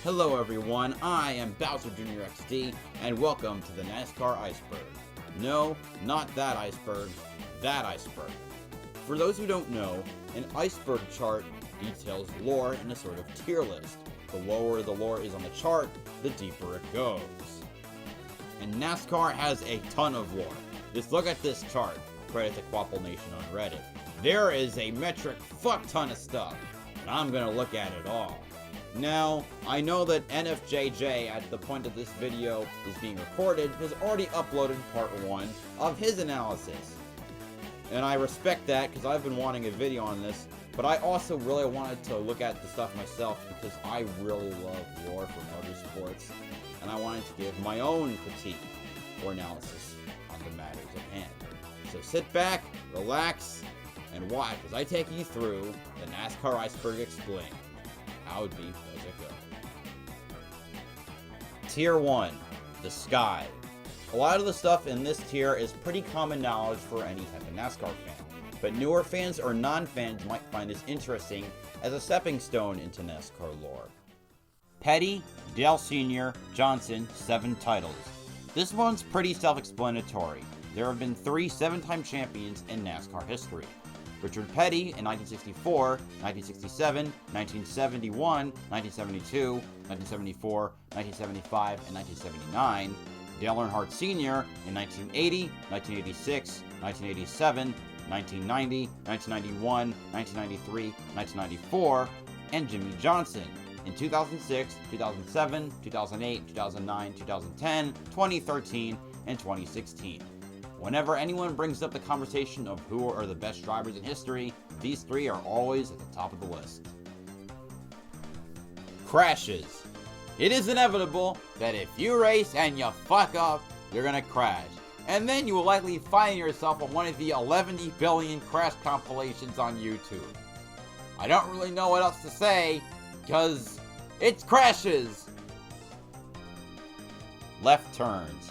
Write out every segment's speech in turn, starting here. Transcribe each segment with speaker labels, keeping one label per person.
Speaker 1: Hello everyone, I am BowserJrXD, and welcome to the NASCAR Iceberg. No, not that iceberg, that iceberg. For those who don't know, an iceberg chart details lore in a sort of tier list. The lower the lore is on the chart, the deeper it goes. And NASCAR has a ton of lore. Just look at this chart, credit to kvapilnation on Reddit. There is a metric fuck ton of stuff, and I'm gonna look at it all. Now, I know that NFJJ, at the point that this video is being recorded, has already uploaded part 1 of his analysis. And I respect that, because I've been wanting a video on this, but I also really wanted to look at the stuff myself, because I really love lore for motorsports, and I wanted to give my own critique or analysis on the matters at hand. So sit back, relax, and watch as I take you through the NASCAR Iceberg Explained. How deep does it go? Tier 1, the sky. A lot of the stuff in this tier is pretty common knowledge for any type of NASCAR fan, but newer fans or non-fans might find this interesting as a stepping stone into NASCAR lore. Petty, Dale Sr., Johnson, 7 titles. This one's pretty self-explanatory. There have been 3 7-time champions in NASCAR history. Richard Petty in 1964, 1967, 1971, 1972, 1974, 1975, and 1979. Dale Earnhardt Sr. in 1980, 1986, 1987, 1990, 1991, 1993, 1994, and Jimmy Johnson in 2006, 2007, 2008, 2009, 2010, 2013, and 2016. Whenever anyone brings up the conversation of who are the best drivers in history, these 3 are always at the top of the list. Crashes. It is inevitable that if you race and you fuck up, you're gonna crash. And then you will likely find yourself on one of the 11 billion crash compilations on YouTube. I don't really know what else to say, because it's crashes! Left turns.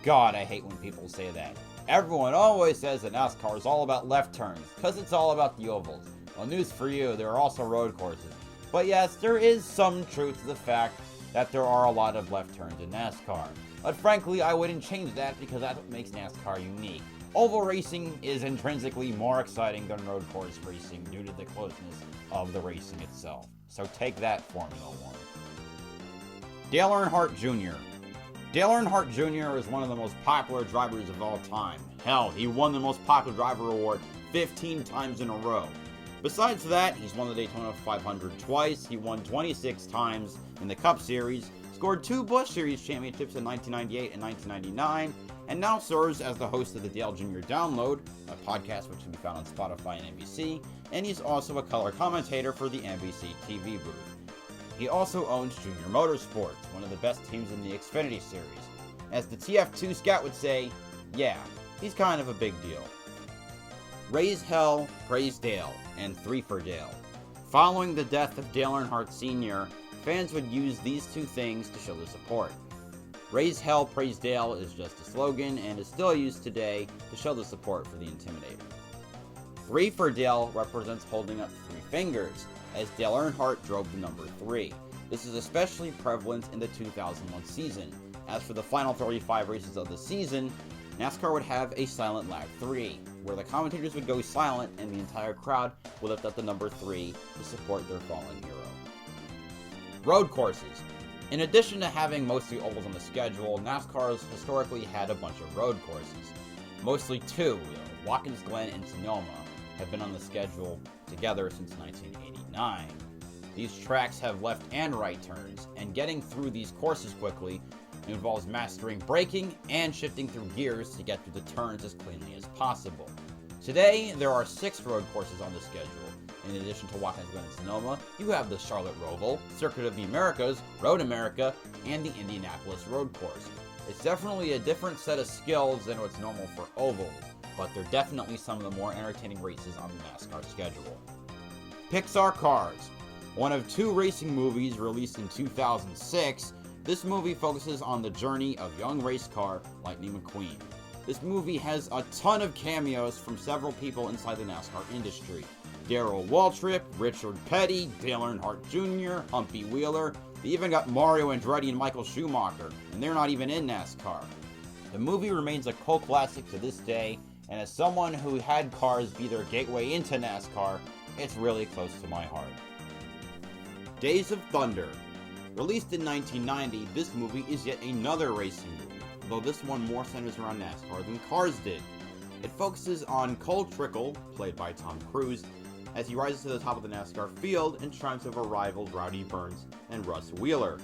Speaker 1: God, I hate when people say that. Everyone always says that NASCAR is all about left turns, because it's all about the ovals. Well, news for you, there are also road courses. But yes, there is some truth to the fact that there are a lot of left turns in NASCAR. But frankly, I wouldn't change that, because that's what makes NASCAR unique. Oval racing is intrinsically more exciting than road course racing due to the closeness of the racing itself. So take that, Formula 1. Dale Earnhardt Jr. Dale Earnhardt Jr. is one of the most popular drivers of all time. Hell, he won the most popular driver award 15 times in a row. Besides that, he's won the Daytona 500 twice, he won 26 times in the Cup Series, scored 2 Busch Series championships in 1998 and 1999, and now serves as the host of the Dale Jr. Download, a podcast which can be found on Spotify and NBC, and he's also a color commentator for the NBC TV booth. He also owns Junior Motorsports, one of the best teams in the XFINITY series. As the TF2 scout would say, yeah, he's kind of a big deal. Raise Hell, Praise Dale, and 3 for Dale. Following the death of Dale Earnhardt Sr., fans would use these 2 things to show their support. Raise Hell, Praise Dale is just a slogan and is still used today to show the support for the Intimidator. 3 for Dale represents holding up 3 fingers, as Dale Earnhardt drove the number 3. This is especially prevalent in the 2001 season. As for the final 35 races of the season, NASCAR would have a silent lap 3, where the commentators would go silent and the entire crowd would lift up the number 3 to support their fallen hero. Road courses. In addition to having mostly ovals on the schedule, NASCAR's historically had a bunch of road courses. Mostly 2, Watkins Glen and Sonoma, have been on the schedule together since 1989. These tracks have left and right turns, and getting through these courses quickly involves mastering braking and shifting through gears to get through the turns as cleanly as possible. Today, there are 6 road courses on the schedule. In addition to Watkins Glen and Sonoma, you have the Charlotte Roval, Circuit of the Americas, Road America, and the Indianapolis Road Course. It's definitely a different set of skills than what's normal for ovals, but they're definitely some of the more entertaining races on the NASCAR schedule. PIXAR Cars. One of 2 racing movies released in 2006, this movie focuses on the journey of young race car Lightning McQueen. This movie has a ton of cameos from several people inside the NASCAR industry. Darrell Waltrip, Richard Petty, Dale Earnhardt Jr., Humpy Wheeler, They even got Mario Andretti and Michael Schumacher, and they're not even in NASCAR. The movie remains a cult classic to this day, and as someone who had cars be their gateway into NASCAR, it's really close to my heart. Days of Thunder. Released in 1990, this movie is yet another racing movie, although this one more centers around NASCAR than Cars did. It focuses on Cole Trickle, played by Tom Cruise, as he rises to the top of the NASCAR field and triumphs over rivals Rowdy Burns and Russ Wheeler.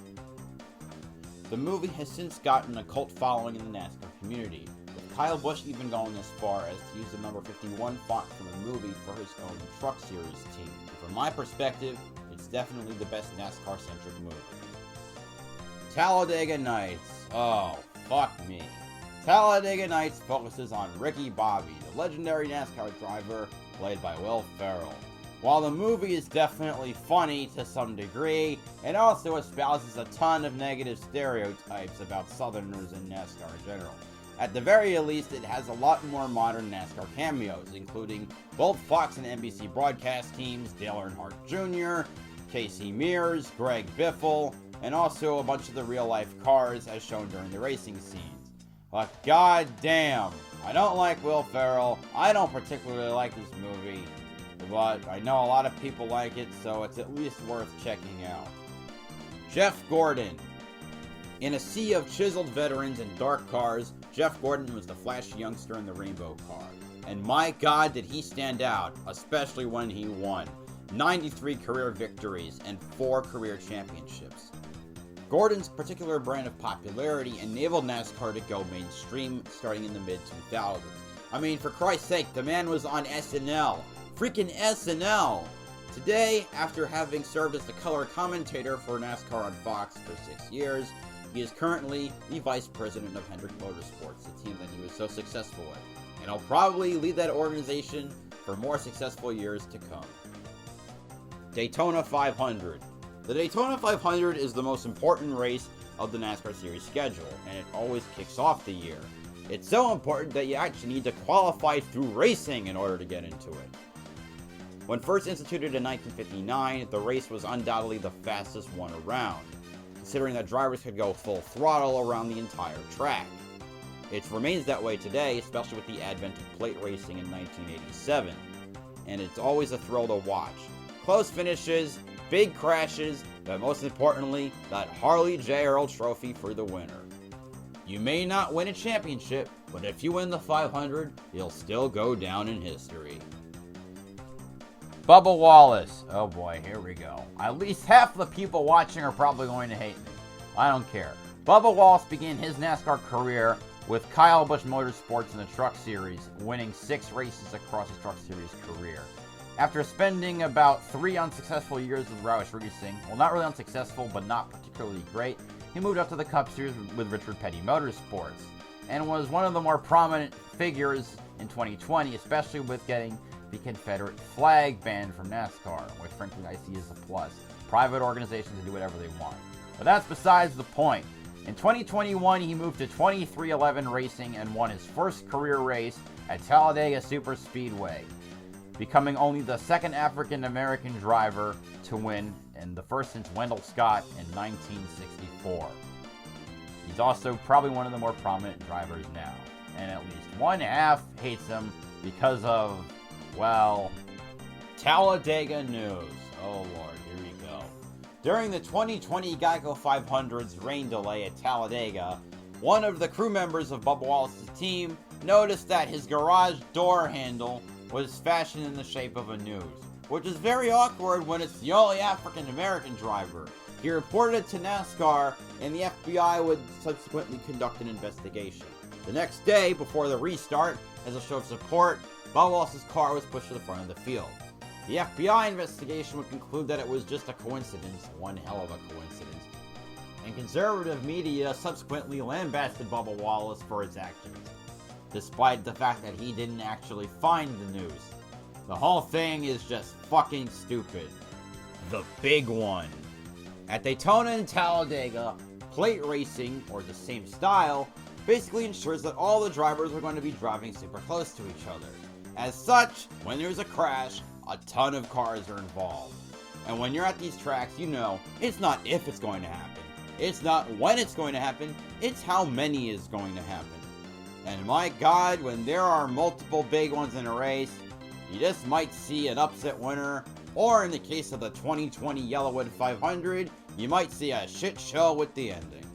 Speaker 1: The movie has since gotten a cult following in the NASCAR community, with Kyle Busch even going as far as to use the number 51 font from the movie for his own Truck Series team. From my perspective, it's definitely the best NASCAR-centric movie. Talladega Nights. Oh, fuck me. Talladega Nights focuses on Ricky Bobby, the legendary NASCAR driver played by Will Ferrell. While the movie is definitely funny to some degree, it also espouses a ton of negative stereotypes about Southerners and NASCAR in general. At the very least, it has a lot more modern NASCAR cameos, including both Fox and NBC broadcast teams, Dale Earnhardt Jr., Casey Mears, Greg Biffle, and also a bunch of the real-life cars as shown during the racing scenes. But goddamn, I don't like Will Ferrell. I don't particularly like this movie, but I know a lot of people like it, so it's at least worth checking out. Jeff Gordon. In a sea of chiseled veterans and dark cars, Jeff Gordon was the flashy youngster in the rainbow car. And my god did he stand out, especially when he won. 93 career victories and 4 career championships. Gordon's particular brand of popularity enabled NASCAR to go mainstream starting in the mid-2000s. I mean, for Christ's sake, the man was on SNL. Freaking SNL! Today, after having served as the color commentator for NASCAR on Fox for 6 years, he is currently the vice president of Hendrick Motorsports, the team that he was so successful with. And he'll probably lead that organization for more successful years to come. Daytona 500. The Daytona 500 is the most important race of the NASCAR Series schedule, and it always kicks off the year. It's so important that you actually need to qualify through racing in order to get into it. When first instituted in 1959, the race was undoubtedly the fastest one around, considering that drivers could go full throttle around the entire track. It remains that way today, especially with the advent of plate racing in 1987, and it's always a thrill to watch. Close finishes, big crashes, but most importantly, that Harley J. Earl trophy for the winner. You may not win a championship, but if you win the 500, you'll still go down in history. Bubba Wallace. Oh boy, here we go. At least half the people watching are probably going to hate me. I don't care. Bubba Wallace began his NASCAR career with Kyle Busch Motorsports in the Truck Series, winning 6 races across his Truck Series career. After spending about 3 unsuccessful years with Roush Racing, well, not really unsuccessful, but not particularly great, he moved up to the Cup Series with Richard Petty Motorsports, and was one of the more prominent figures in 2020, especially with getting the Confederate flag banned from NASCAR, which frankly I see as a plus. Private organizations can do whatever they want. But that's besides the point. In 2021, he moved to 2311 Racing and won his first career race at Talladega Superspeedway, becoming only the second African-American driver to win, and the first since Wendell Scott in 1964. He's also probably one of the more prominent drivers now, and at least one half hates him because of, well, Talladega news. Oh lord, here we go. During the 2020 Geico 500's rain delay at Talladega, one of the crew members of Bubba Wallace's team noticed that his garage door handle was fashioned in the shape of a noose, which is very awkward when it's the only African-American driver. He reported it to NASCAR, and the FBI would subsequently conduct an investigation. The next day, before the restart, as a show of support, Bubba Wallace's car was pushed to the front of the field. The FBI investigation would conclude that it was just a coincidence, one hell of a coincidence, and conservative media subsequently lambasted Bubba Wallace for his actions, despite the fact that he didn't actually find the news. The whole thing is just fucking stupid. The big one. At Daytona and Talladega, plate racing, or the same style, basically ensures that all the drivers are going to be driving super close to each other. As such, when there's a crash, a ton of cars are involved. And when you're at these tracks, you know it's not if it's going to happen. It's not when it's going to happen. It's how many is going to happen. And my God, when there are multiple big ones in a race, you just might see an upset winner, or in the case of the 2020 Yellowwood 500, you might see a shit show with the ending.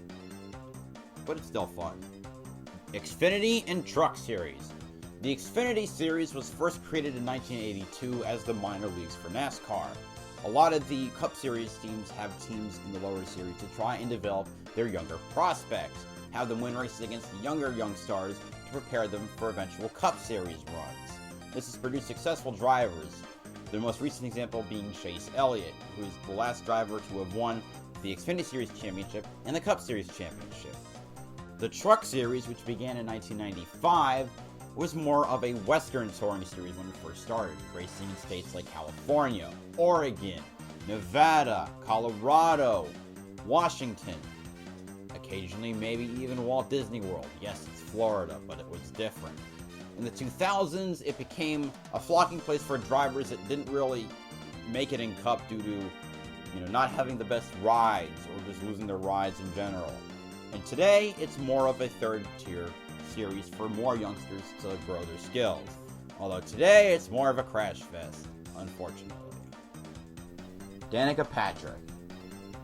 Speaker 1: But it's still fun. Xfinity and Truck Series. The Xfinity Series was first created in 1982 as the minor leagues for NASCAR. A lot of the Cup Series teams have teams in the lower series to try and develop their younger prospects, have them win races against the younger young stars to prepare them for eventual Cup Series runs. This has produced successful drivers, the most recent example being Chase Elliott, who is the last driver to have won the Xfinity Series Championship and the Cup Series Championship. The Truck Series, which began in 1995, was more of a Western touring series when it first started, racing in states like California, Oregon, Nevada, Colorado, Washington, occasionally maybe even Walt Disney World. Yes, it's Florida, but it was different. In the 2000s, it became a flocking place for drivers that didn't really make it in Cup due to, not having the best rides or just losing their rides in general. And today, it's more of a third-tier series for more youngsters to grow their skills. Although today, it's more of a crash fest, unfortunately. Danica Patrick.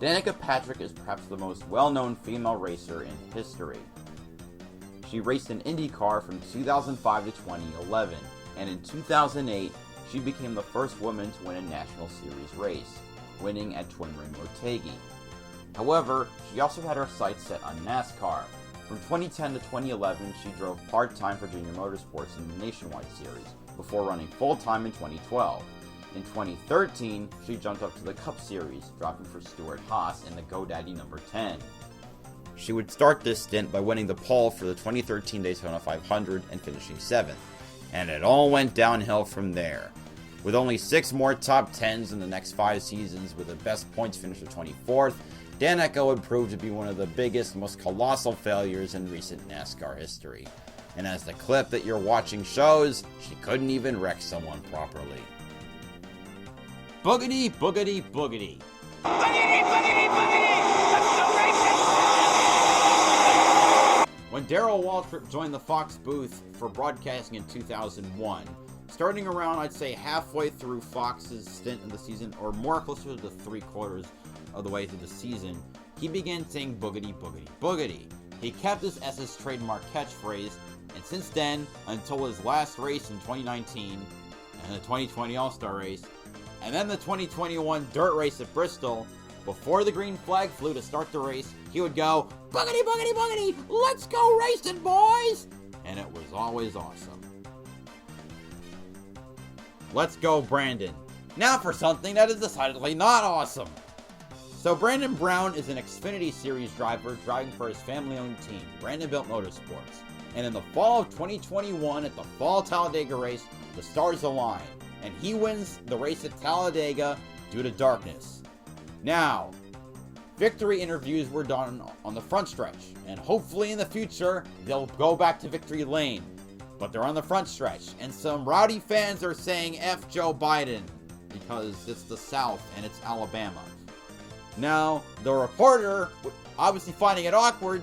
Speaker 1: Danica Patrick is perhaps the most well-known female racer in history. She raced in IndyCar from 2005 to 2011, and in 2008, she became the first woman to win a National Series race, winning at Twin Ring Motegi. However, she also had her sights set on NASCAR. From 2010 to 2011, she drove part-time for Junior Motorsports in the Nationwide Series, before running full-time in 2012. In 2013, she jumped up to the Cup Series, dropping for Stuart Haas in the GoDaddy number 10. She would start this stint by winning the pole for the 2013 Daytona 500 and finishing 7th, and it all went downhill from there. With only 6 more top 10s in the next 5 seasons, with the best points finish of 24th, Danica would prove to be one of the biggest, most colossal failures in recent NASCAR history. And as the clip that you're watching shows, she couldn't even wreck someone properly. Boogity, boogity, boogity.
Speaker 2: Boogity, boogity, boogity! Let's go racing!
Speaker 1: When Darrell Waltrip joined the Fox booth for broadcasting in 2001, starting around, I'd say, halfway through Fox's stint in the season, or more closer to 3/4 of the way through the season, he began saying boogity, boogity, boogity. He kept this as his trademark catchphrase, and since then, until his last race in 2019, and the 2020 All-Star race, and then the 2021 dirt race at Bristol, before the green flag flew to start the race, he would go, boogity, boogity, boogity, let's go racing, boys! And it was always awesome. Let's go, Brandon. Now for something that is decidedly not awesome. So Brandon Brown is an Xfinity Series driver driving for his family-owned team, Brandonville Motorsports. And in the fall of 2021 at the Fall Talladega race, the stars align, and he wins the race at Talladega due to darkness. Now, victory interviews were done on the front stretch, and hopefully in the future, they'll go back to victory lane. But they're on the front stretch, and some rowdy fans are saying F Joe Biden, because it's the South and it's Alabama. Now, the reporter, obviously finding it awkward,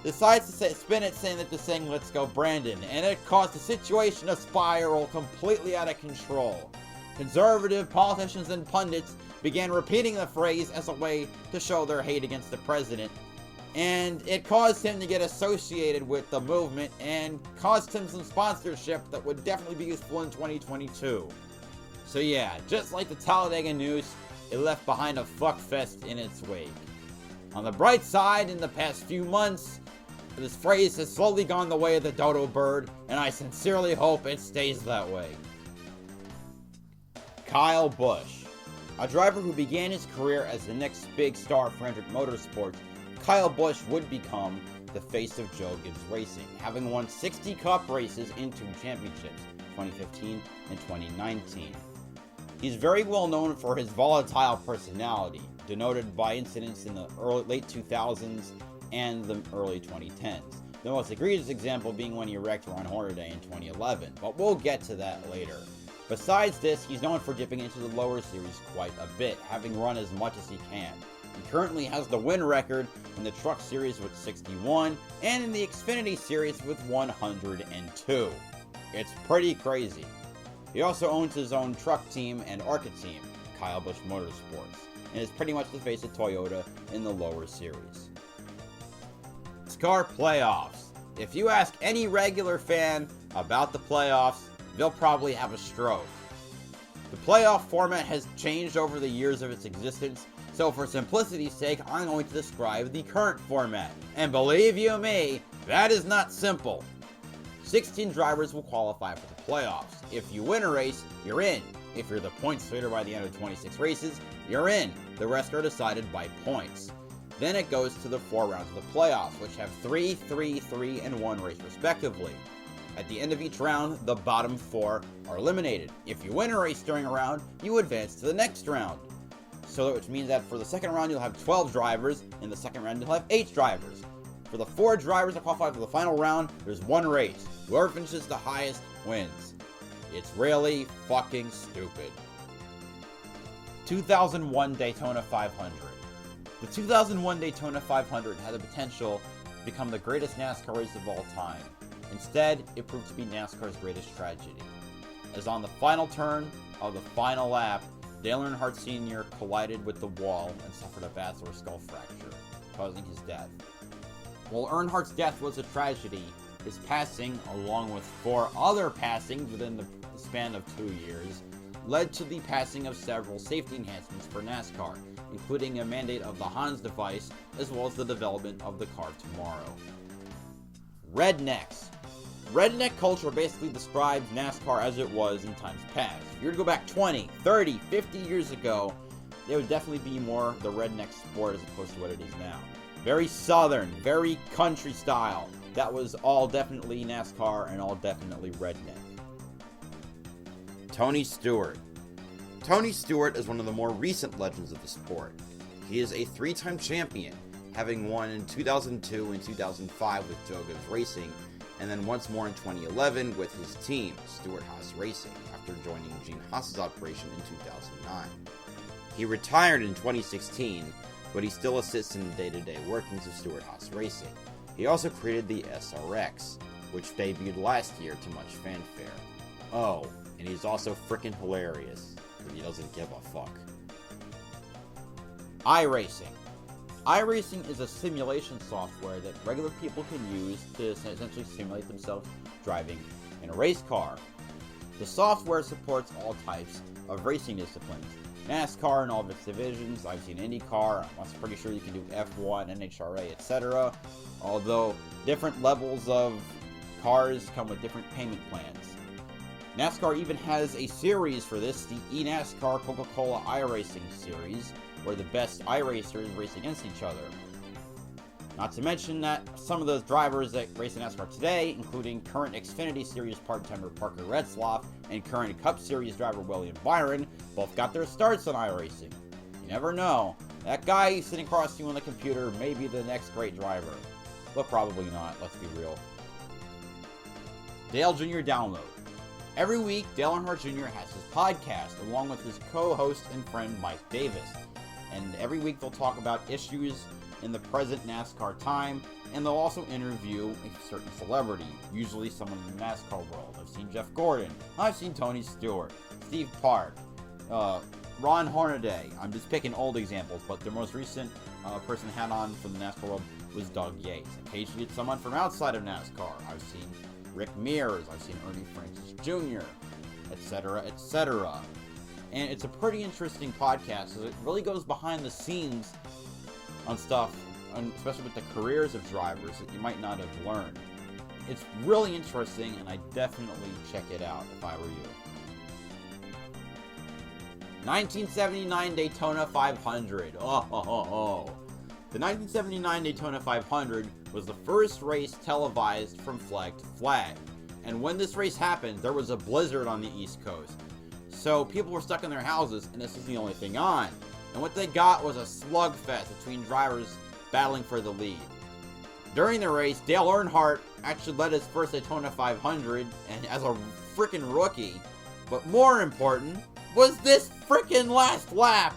Speaker 1: decides to spin it saying that they're saying let's go Brandon, and it caused the situation to spiral completely out of control. Conservative politicians and pundits began repeating the phrase as a way to show their hate against the president, and it caused him to get associated with the movement and caused him some sponsorship that would definitely be useful in 2022. So yeah, just like the Talladega Noose, it left behind a fuckfest in its wake. On the bright side, in the past few months, this phrase has slowly gone the way of the dodo bird, and I sincerely hope it stays that way. Kyle Busch. A driver who began his career as the next big star for Hendrick Motorsports, Kyle Busch would become the face of Joe Gibbs Racing, having won 60 Cup races in 2 championships, 2015 and 2019. He's very well known for his volatile personality, denoted by incidents in the late 2000s and the early 2010s. The most egregious example being when he wrecked Ron Hornaday in 2011, but we'll get to that later. Besides this, he's known for dipping into the lower series quite a bit, having run as much as he can. He currently has the win record in the Truck Series with 61, and in the Xfinity Series with 102. It's pretty crazy. He also owns his own truck team and ARCA team, Kyle Busch Motorsports, and is pretty much the face of Toyota in the lower series. NASCAR Playoffs. If you ask any regular fan about the playoffs, they'll probably have a stroke. The playoff format has changed over the years of its existence, so for simplicity's sake, I'm going to describe the current format. And believe you me, that is not simple. 16 drivers will qualify for the playoffs. If you win a race, you're in. If you're the points leader by the end of 26 races, you're in. The rest are decided by points. Then it goes to the 4 rounds of the playoffs, which have 3, 3, 3, and 1 race respectively. At the end of each round, the bottom 4 are eliminated. If you win a race during a round, you advance to the next round. So which means that for the second round, you'll have 12 drivers. In the second round, you'll have 8 drivers. For the 4 drivers that qualify for the final round, there's 1 race. Whoever finishes the highest wins. It's really fucking stupid. 2001 Daytona 500. The 2001 Daytona 500 had the potential to become the greatest NASCAR race of all time. Instead, it proved to be NASCAR's greatest tragedy, as on the final turn of the final lap, Dale Earnhardt Sr. collided with the wall and suffered a vascular skull fracture, causing his death. While Earnhardt's death was a tragedy, his passing, along with 4 other passings within the span of 2 years, led to the passing of several safety enhancements for NASCAR, including a mandate of the Hans device, as well as the development of the car tomorrow. Rednecks. Redneck culture basically describes NASCAR as it was in times past. If you were to go back 20, 30, 50 years ago, it would definitely be more the redneck sport as opposed to what it is now. Very southern, very country style. That was all definitely NASCAR and all definitely redneck. Tony Stewart. Tony Stewart is one of the more recent legends of the sport. He is a 3-time champion, having won in 2002 and 2005 with Joe Gibbs Racing, and then once more in 2011 with his team, Stewart Haas Racing, after joining Gene Haas's operation in 2009. He retired in 2016, but he still assists in the day-to-day workings of Stewart Haas Racing. He also created the SRX, which debuted last year to much fanfare. Oh, and he's also freaking hilarious, because he doesn't give a fuck. iRacing. iRacing is a simulation software that regular people can use to essentially simulate themselves driving in a race car. The software supports all types of racing disciplines. NASCAR and all of its divisions. I've seen IndyCar. I'm pretty sure you can do F1, NHRA, etc. Although different levels of cars come with different payment plans. NASCAR even has a series for this, the eNASCAR Coca-Cola iRacing series, where the best iRacers race against each other. Not to mention that some of those drivers that race in NASCAR today, including current Xfinity Series part-timer Parker Retzlaff and current Cup Series driver William Byron, both got their starts on iRacing. You never know. That guy sitting across you on the computer may be the next great driver. But probably not, let's be real. Dale Jr. Download. Every week, Dale Earnhardt Jr. has his podcast, along with his co-host and friend Mike Davis. And every week they'll talk about issues in the present NASCAR time, and they'll also interview a certain celebrity, usually someone in the NASCAR world. I've seen Jeff Gordon, I've seen Tony Stewart, Steve Park, Ron Hornaday. I'm just picking old examples, but the most recent person had on from the NASCAR world was Doug Yates. Occasionally it's someone from outside of NASCAR. I've seen Rick Mears, I've seen Ernie Francis Jr., etc., etc. And it's a pretty interesting podcast, because it really goes behind the scenes on stuff, especially with the careers of drivers that you might not have learned. It's really interesting, and I definitely check it out if I were you. 1979 Daytona 500. The 1979 Daytona 500 was the first race televised from flag to flag. And when this race happened, there was a blizzard on the East Coast. So people were stuck in their houses, and this was the only thing on. And what they got was a slugfest between drivers battling for the lead. During the race, Dale Earnhardt actually led his first Daytona 500, and as a freaking rookie, But more important was this frickin' last lap.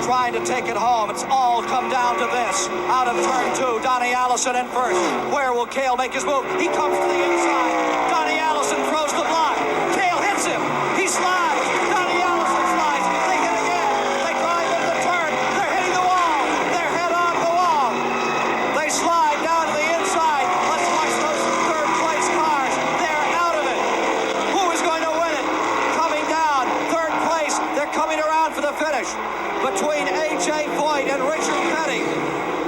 Speaker 3: Trying to take it home. It's all come down to this. Out of turn 2, Donnie Allison in first. Where will Cale make his move? He comes to the inside. Donnie Allison throws the block. Cale hits him. He slides. Donnie Allison slides. They hit again. They drive into the turn. They're hitting the wall. They're head on the wall. They slide down to the inside. Let's watch those third place cars. They're out of it. Who is going to win it? Coming down. Third place. They're coming around for the finish. Between A.J. Foyt and Richard Petty.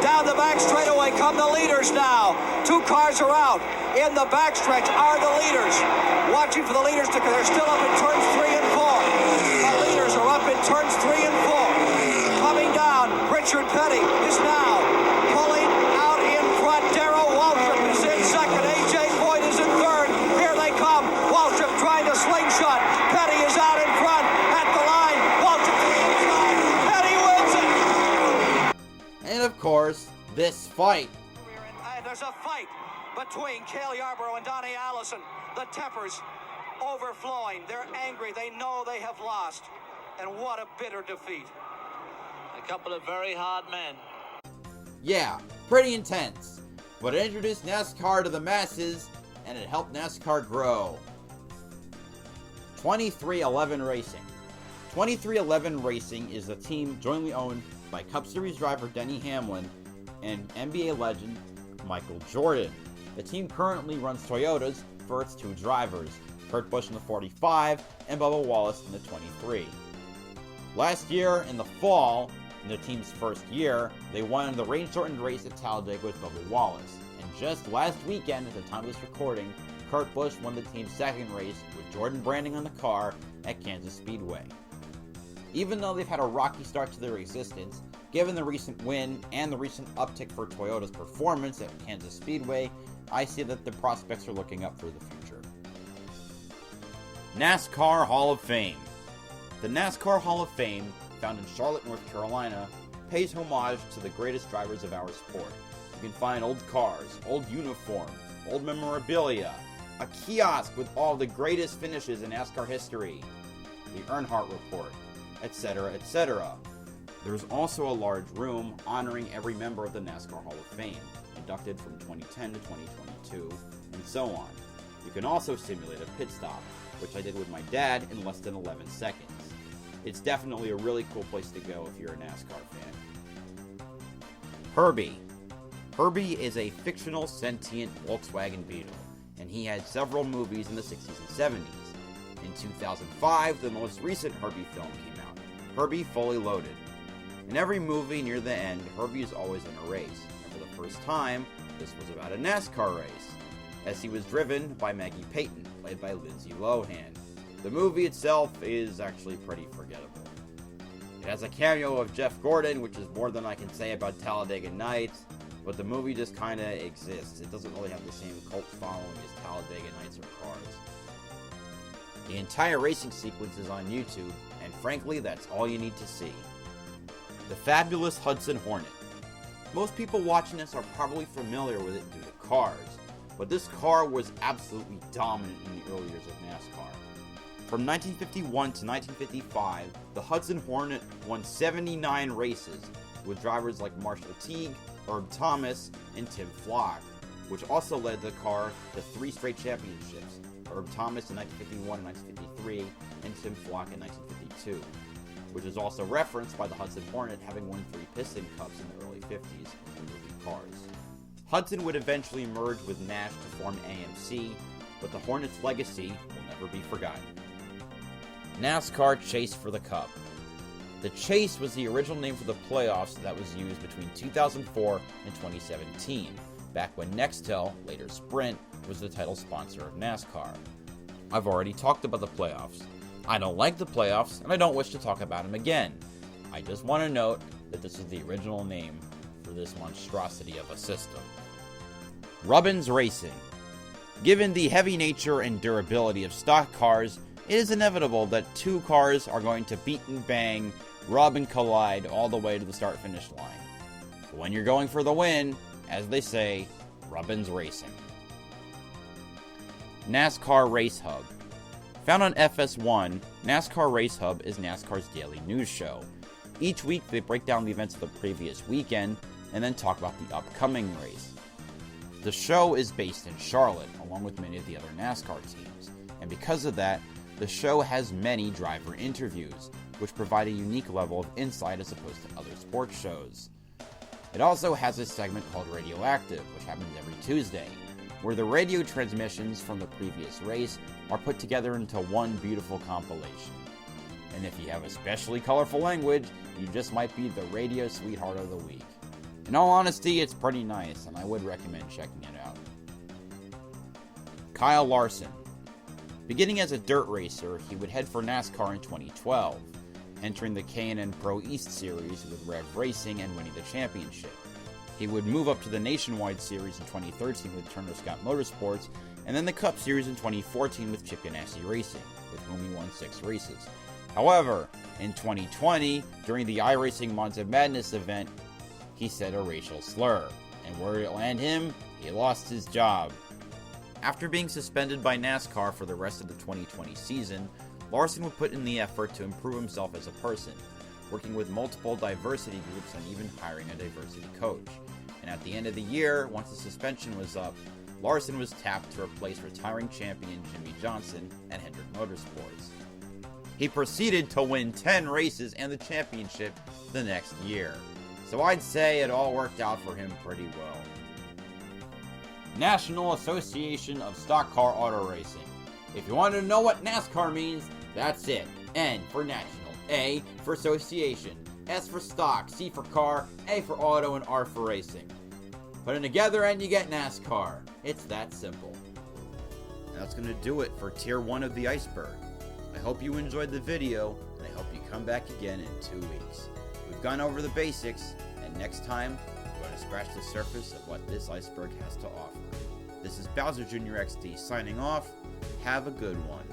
Speaker 3: Down the back straightaway come the leaders now. 2 cars are out. In the backstretch are the leaders. Watching for the leaders to they're still up in turns 3 and 4. The leaders are up in turns 3 and 4. Coming down, Richard Petty is now pulling out in front. Darrell Waltrip is in second. A.J. Foyt is in third. Here they come. Waltrip trying to slingshot. Petty is out in front at the line. Waltrip to the inside. Petty wins it.
Speaker 1: And of course, this fight.
Speaker 3: And there's a fight between Cale Yarborough and Donnie Allison. The tempers overflowing. They're angry. They know they have lost. And what a bitter defeat.
Speaker 2: A couple of very hard men.
Speaker 1: Yeah, pretty intense. But it introduced NASCAR to the masses, and it helped NASCAR grow. 2311 Racing. 2311 Racing is a team jointly owned by Cup Series driver Denny Hamlin and NBA legend Michael Jordan. The team currently runs Toyotas for its 2 drivers, Kurt Busch in the 45 and Bubba Wallace in the 23. Last year, in the fall, in the team's first year, they won the rain-shortened race at Talladega with Bubba Wallace. And just last weekend, at the time of this recording, Kurt Busch won the team's second race with Jordan branding on the car at Kansas Speedway. Even though they've had a rocky start to their existence, given the recent win and the recent uptick for Toyota's performance at Kansas Speedway, I see that the prospects are looking up for the future. NASCAR Hall of Fame. The NASCAR Hall of Fame, found in Charlotte, North Carolina, pays homage to the greatest drivers of our sport. You can find old cars, old uniforms, old memorabilia, a kiosk with all the greatest finishes in NASCAR history, the Earnhardt Report, etc., etc. There's also a large room honoring every member of the NASCAR Hall of Fame, inducted from 2010 to 2022, and so on. You can also simulate a pit stop, which I did with my dad in less than 11 seconds. It's definitely a really cool place to go if you're a NASCAR fan. Herbie. Herbie is a fictional sentient Volkswagen Beetle, and he had several movies in the 60s and 70s. In 2005, the most recent Herbie film came out, Herbie Fully Loaded. In every movie near the end, Herbie is always in a race, and for the first time, this was about a NASCAR race, as he was driven by Maggie Payton, played by Lindsay Lohan. The movie itself is actually pretty forgettable. It has a cameo of Jeff Gordon, which is more than I can say about Talladega Nights, but the movie just kinda exists. It doesn't really have the same cult following as Talladega Nights or Cars. The entire racing sequence is on YouTube, and frankly, that's all you need to see. The fabulous Hudson Hornet. Most people watching this are probably familiar with it due to Cars, but this car was absolutely dominant in the early years of NASCAR. From 1951 to 1955, the Hudson Hornet won 79 races, with drivers like Marshall Teague, Herb Thomas, and Tim Flock, which also led the car to 3 straight championships, Herb Thomas in 1951 and 1953, and Tim Flock in 1952, which is also referenced by the Hudson Hornet having won 3 Piston Cups in the early 50s in the movie Cars. Hudson would eventually merge with Nash to form AMC, but the Hornet's legacy will never be forgotten. NASCAR Chase for the Cup. The Chase was the original name for the playoffs that was used between 2004 and 2017, back when Nextel, later Sprint, was the title sponsor of NASCAR. I've already talked about the playoffs. I don't like the playoffs, and I don't wish to talk about them again. I just want to note that this is the original name for this monstrosity of a system. RUBBI'N'S Racing. Given the heavy nature and durability of stock cars, it is inevitable that 2 cars are going to beat and bang, rub and collide all the way to the start-finish line. But when you're going for the win, as they say, RUBBI'N'S Racing. NASCAR Race Hub. Found on FS1, NASCAR Race Hub is NASCAR's daily news show. Each week they break down the events of the previous weekend and then talk about the upcoming race. The show is based in Charlotte, along with many of the other NASCAR teams, and because of that, the show has many driver interviews, which provide a unique level of insight as opposed to other sports shows. It also has a segment called Radioactive, which happens every Tuesday, where the radio transmissions from the previous race are put together into one beautiful compilation. And if you have especially colorful language, you just might be the radio sweetheart of the week. In all honesty, it's pretty nice, and I would recommend checking it out. Kyle Larson. Beginning as a dirt racer, he would head for NASCAR in 2012, entering the K&N Pro East Series with Rev Racing and winning the championship. He would move up to the Nationwide Series in 2013 with Turner Scott Motorsports, and then the Cup Series in 2014 with Chip Ganassi Racing, with whom he won 6 races. However, in 2020, during the iRacing Monza Madness event, he said a racial slur, and where did it land him? He lost his job. After being suspended by NASCAR for the rest of the 2020 season, Larson would put in the effort to improve himself as a person, working with multiple diversity groups and even hiring a diversity coach. And at the end of the year, once the suspension was up, Larson was tapped to replace retiring champion Jimmy Johnson at Hendrick Motorsports. He proceeded to win 10 races and the championship the next year. So I'd say it all worked out for him pretty well. National Association of Stock Car Auto Racing. If you want to know what NASCAR means, that's it. N for National, A for Association, S for Stock, C for Car, A for Auto, and R for Racing. Put them together and you get NASCAR. It's that simple. And that's going to do it for Tier 1 of the Iceberg. I hope you enjoyed the video, and I hope you come back again in 2 weeks. We've gone over the basics, and next time, we're going to scratch the surface of what this iceberg has to offer. This is BowserJrXD signing off. Have a good one.